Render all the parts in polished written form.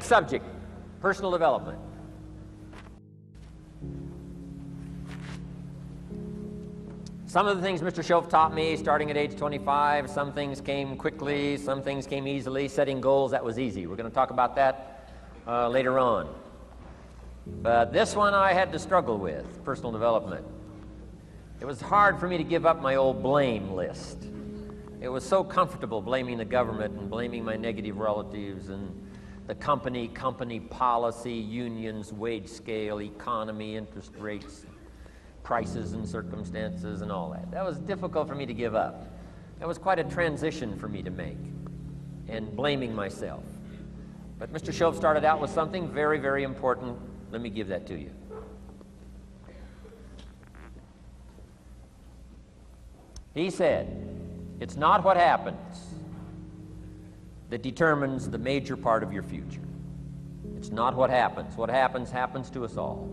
Next subject, personal development. Some of the things Mr. Shoaff taught me starting at age 25, some things came quickly, some things came easily. Setting goals, that was easy. We're going to talk about that later on. But this one I had to struggle with, personal development. It was hard for me to give up my old blame list. It was so comfortable blaming the government and blaming my negative relatives and the company policy, unions, wage scale, economy, interest rates, prices and circumstances and all that. That was difficult for me to give up. That was quite a transition for me to make, and blaming myself. But Mr. Shoaff started out with something very, very important. Let me give that to you. He said, it's not what happens that determines the major part of your future. It's not what happens. What happens to us all.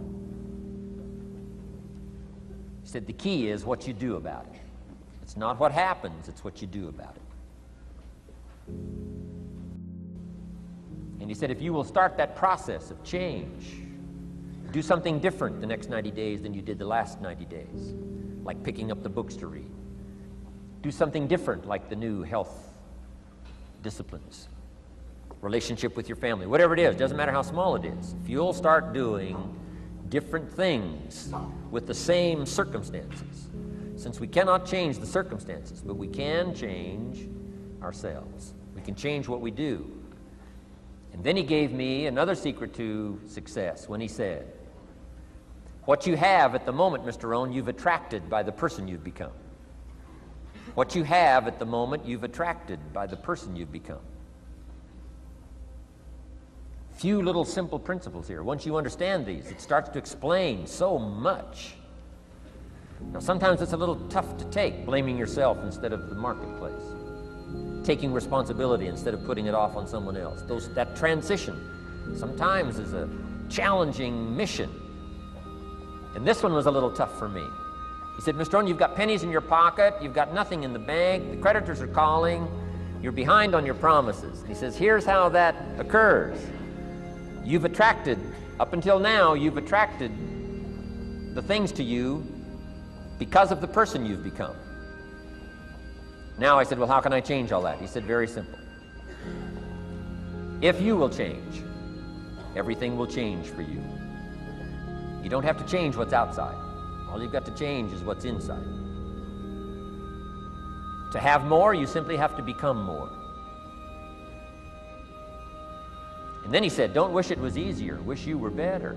He said the key is what you do about it. It's not what happens, it's what you do about it. And he said if you will start that process of change, do something different the next 90 days than you did the last 90 days, like picking up the books to read. Do something different like the new health disciplines, relationship with your family, whatever it is, doesn't matter how small it is. If you'll start doing different things with the same circumstances, since we cannot change the circumstances, but we can change ourselves. We can change what we do. And then he gave me another secret to success when he said, what you have at the moment, Mr. Rohn, you've attracted by the person you've become. What you have at the moment, you've attracted by the person you've become. Few little simple principles here. Once you understand these, it starts to explain so much. Now, sometimes it's a little tough to take, blaming yourself instead of the marketplace, taking responsibility instead of putting it off on someone else. That transition sometimes is a challenging mission. And this one was a little tough for me. He said, Mr. Rohn, you've got pennies in your pocket, you've got nothing in the bank, the creditors are calling, you're behind on your promises. He says, here's how that occurs. You've attracted, up until now, you've attracted the things to you because of the person you've become. Now I said, well, how can I change all that? He said, very simple. If you will change, everything will change for you. You don't have to change what's outside. All you've got to change is what's inside. To have more, you simply have to become more. And then he said, don't wish it was easier, wish you were better.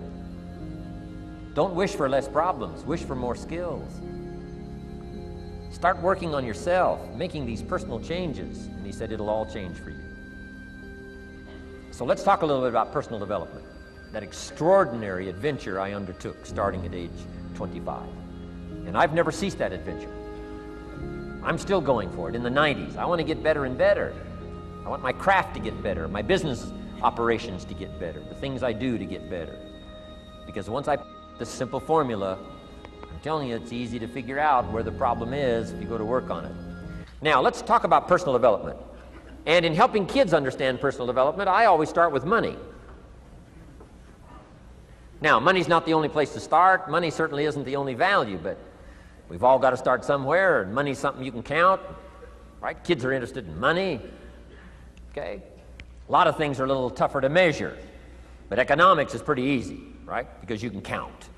Don't wish for less problems, wish for more skills. Start working on yourself, making these personal changes. And he said, it'll all change for you. So let's talk a little bit about personal development. That extraordinary adventure I undertook starting at age 25. And I've never ceased that adventure. I'm still going for it in the 90s. I want to get better and better. I want my craft to get better, my business operations to get better, the things I do to get better. Because once I this simple formula, I'm telling you, it's easy to figure out where the problem is if you go to work on it. Now, let's talk about personal development. And in helping kids understand personal development, I always start with money. Now, money's not the only place to start. Money certainly isn't the only value, but we've all got to start somewhere, and money's something you can count, right? Kids are interested in money, okay? A lot of things are a little tougher to measure, but economics is pretty easy, right? Because you can count.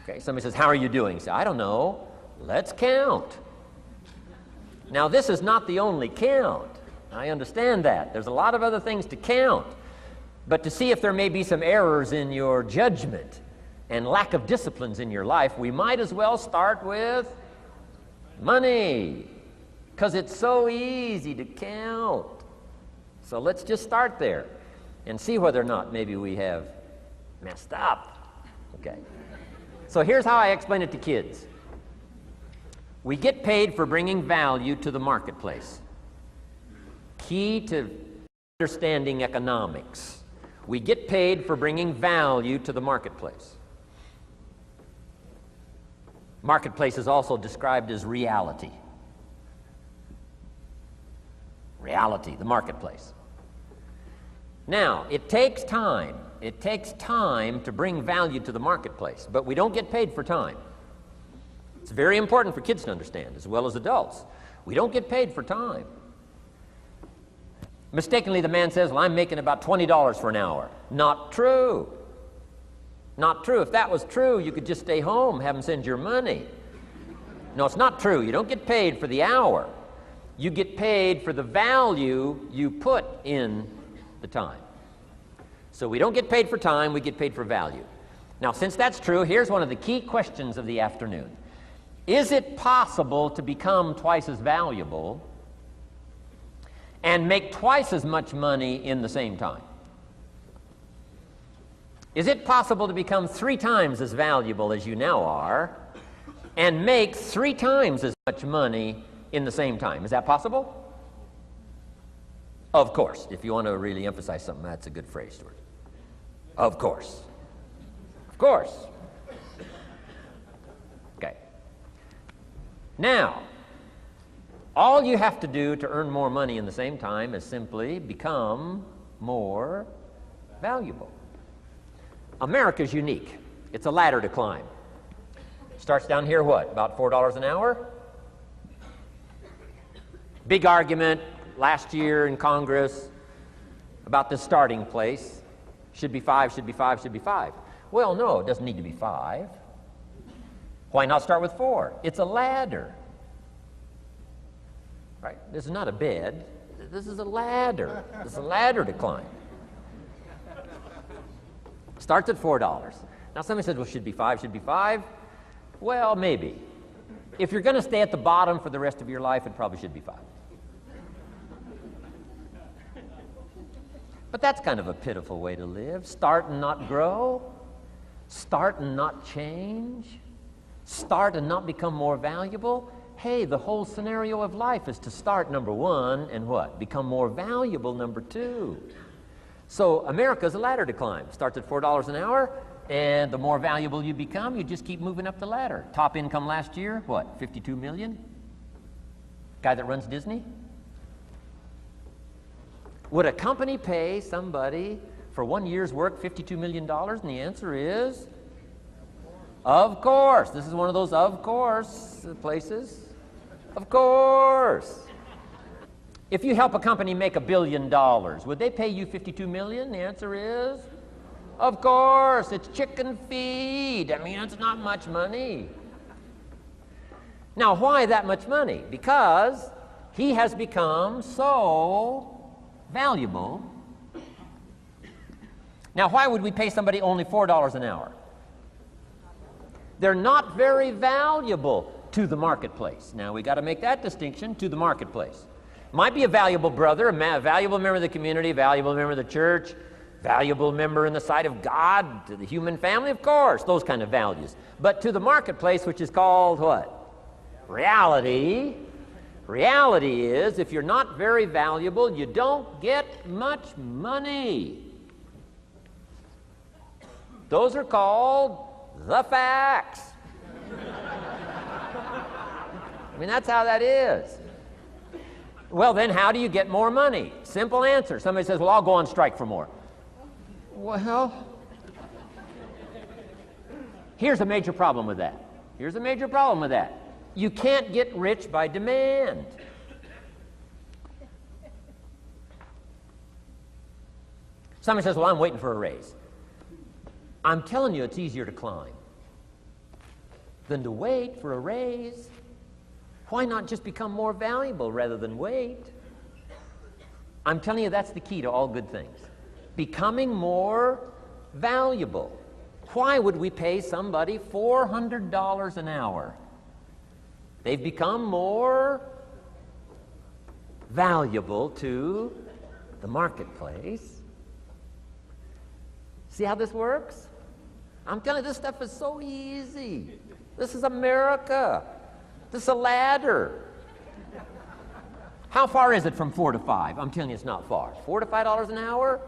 Okay, somebody says, how are you doing? You say, I don't know. Let's count. Now, this is not the only count. I understand that. There's a lot of other things to count. But to see if there may be some errors in your judgment and lack of disciplines in your life, we might as well start with money, because it's so easy to count. So let's just start there and see whether or not maybe we have messed up. Okay. So here's how I explain it to kids. We get paid for bringing value to the marketplace. Key to understanding economics. We get paid for bringing value to the marketplace. Marketplace is also described as reality. Reality, the marketplace. Now, it takes time. It takes time to bring value to the marketplace, but we don't get paid for time. It's very important for kids to understand, as well as adults. We don't get paid for time. Mistakenly, the man says, well, I'm making about $20 for an hour. Not true. Not true. If that was true, you could just stay home, have them send your money. No, it's not true. You don't get paid for the hour. You get paid for the value you put in the time. So we don't get paid for time, we get paid for value. Now, since that's true, here's one of the key questions of the afternoon. Is it possible to become twice as valuable and make twice as much money in the same time? Is it possible to become 3 times as valuable as you now are and make 3 times as much money in the same time? Is that possible? Of course. If you want to really emphasize something, that's a good phrase, Stuart. Of course. Of course. Okay. Now, all you have to do to earn more money in the same time is simply become more valuable. America's unique. It's a ladder to climb. Starts down here, what, about $4 an hour? Big argument last year in Congress about the starting place. Should be 5, should be 5, should be 5. Well, no, it doesn't need to be 5. Why not start with 4? It's a ladder. Right? This is not a bed. This is a ladder. This is a ladder to climb. Starts at $4. Now somebody says, well, should be 5, should be 5. Well, maybe. If you're going to stay at the bottom for the rest of your life, it probably should be 5. But that's kind of a pitiful way to live. Start and not grow. Start and not change. Start and not become more valuable. Hey, the whole scenario of life is to start, number 1, and what? Become more valuable, number 2. So America's a ladder to climb. Starts at $4 an hour, and the more valuable you become, you just keep moving up the ladder. Top income last year, what, 52 million? Guy that runs Disney? Would a company pay somebody for 1 year's work $52 million? And the answer is, of course. This is one of those of course places. Of course. If you help a company make $1 billion, would they pay you $52 million? The answer is, of course. It's chicken feed. I mean, it's not much money. Now, why that much money? Because he has become so valuable. Now, why would we pay somebody only $4 an hour? They're not very valuable to the marketplace. Now, we got to make that distinction, to the marketplace. Might be a valuable brother, a valuable member of the community, a valuable member of the church, valuable member in the sight of God, to the human family, of course, those kind of values. But to the marketplace, which is called what? Reality. Reality is, if you're not very valuable, you don't get much money. Those are called the facts. I mean, that's how that is. Well, then how do you get more money? Simple answer. Somebody says, well, I'll go on strike for more. Well, here's a major problem with that. Here's a major problem with that. You can't get rich by demand. Somebody says, well, I'm waiting for a raise. I'm telling you, it's easier to climb than to wait for a raise. Why not just become more valuable rather than wait? I'm telling you, that's the key to all good things. Becoming more valuable. Why would we pay somebody $400 an hour? They've become more valuable to the marketplace. See how this works? I'm telling you, this stuff is so easy. This is America. This is a ladder. How far is it from 4 to 5? I'm telling you, it's not far. $4 to $5 an hour?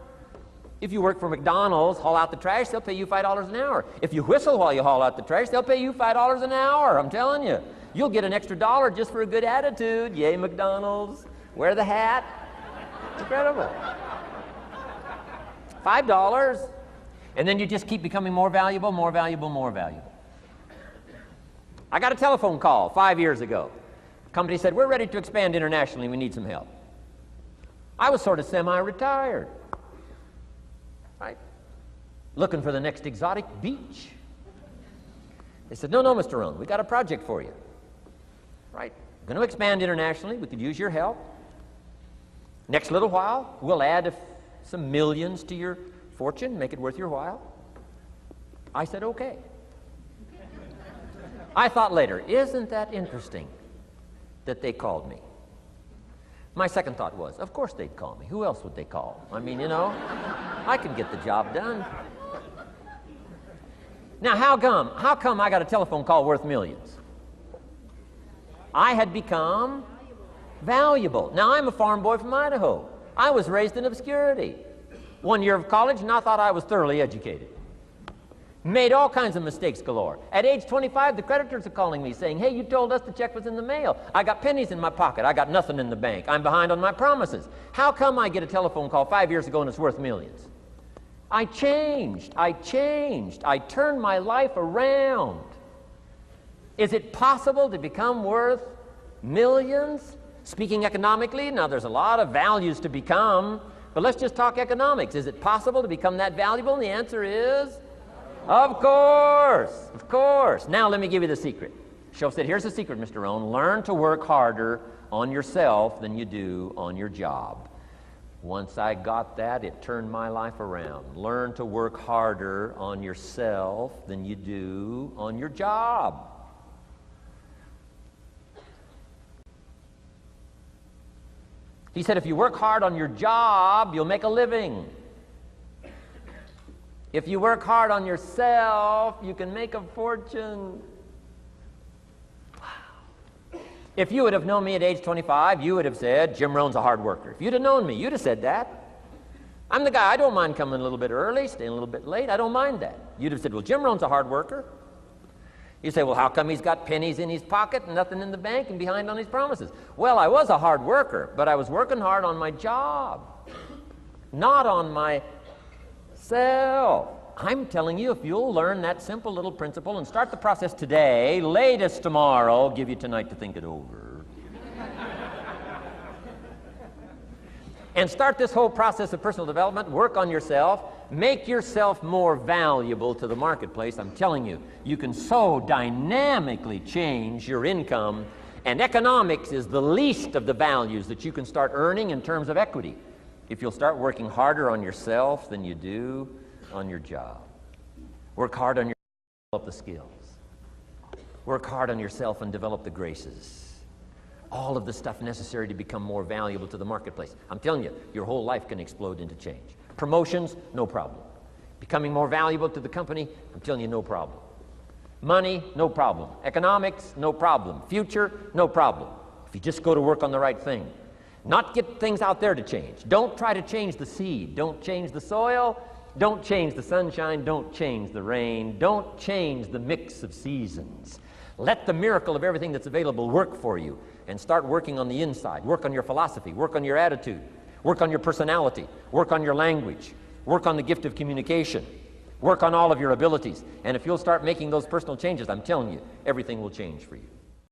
If you work for McDonald's, haul out the trash, they'll pay you $5 an hour. If you whistle while you haul out the trash, they'll pay you $5 an hour. I'm telling you. You'll get an extra $1 just for a good attitude. Yay, McDonald's. Wear the hat. It's incredible. $5. And then you just keep becoming more valuable, more valuable, more valuable. I got a telephone call 5 years ago. The company said, we're ready to expand internationally, we need some help. I was sort of semi-retired, right? Looking for the next exotic beach. They said, no, Mr. Rohn, we got a project for you, right? We're going to expand internationally, we could use your help. Next little while, we'll add some millions to your fortune, make it worth your while. I said, okay. I thought later, isn't that interesting that they called me? My second thought was, of course they'd call me. Who else would they call? I mean, you know, I can get the job done. Now, how come I got a telephone call worth millions? I had become valuable. Now, I'm a farm boy from Idaho. I was raised in obscurity. 1 year of college, and I thought I was thoroughly educated. Made all kinds of mistakes galore. At age 25, the creditors are calling me saying, hey, you told us the check was in the mail. I got pennies in my pocket. I got nothing in the bank. I'm behind on my promises. How come I get a telephone call 5 years ago and it's worth millions? I changed. I turned my life around. Is it possible to become worth millions? Speaking economically, now there's a lot of values to become, but let's just talk economics. Is it possible to become that valuable? And the answer is, of course, of course. Now let me give you the secret. Shoaff said, here's the secret, Mr. Rohn. Learn to work harder on yourself than you do on your job. Once I got that, it turned my life around. Learn to work harder on yourself than you do on your job. He said, if you work hard on your job, you'll make a living. If you work hard on yourself, you can make a fortune. Wow. If you would have known me at age 25, you would have said, Jim Rohn's a hard worker. If you'd have known me, you'd have said that. I'm the guy, I don't mind coming a little bit early, staying a little bit late, I don't mind that. You'd have said, well, Jim Rohn's a hard worker. You say, well, how come he's got pennies in his pocket and nothing in the bank and behind on his promises? Well, I was a hard worker, but I was working hard on my job, not on myself. I'm telling you, if you'll learn that simple little principle and start the process today, latest tomorrow, I'll give you tonight to think it over. And start this whole process of personal development, work on yourself, make yourself more valuable to the marketplace. I'm telling you, you can so dynamically change your income, and economics is the least of the values that you can start earning in terms of equity if you'll start working harder on yourself than you do on your job. Work hard on yourself and develop the skills. Work hard on yourself and develop the graces. All of the stuff necessary to become more valuable to the marketplace. I'm telling you, your whole life can explode into change. Promotions, no problem. Becoming more valuable to the company, I'm telling you, no problem. Money, no problem. Economics, no problem. Future, no problem. If you just go to work on the right thing. Not get things out there to change. Don't try to change the seed. Don't change the soil. Don't change the sunshine. Don't change the rain. Don't change the mix of seasons. Let the miracle of everything that's available work for you, and start working on the inside. Work on your philosophy. Work on your attitude. Work on your personality. Work on your language. Work on the gift of communication. Work on all of your abilities. And if you'll start making those personal changes, I'm telling you, everything will change for you.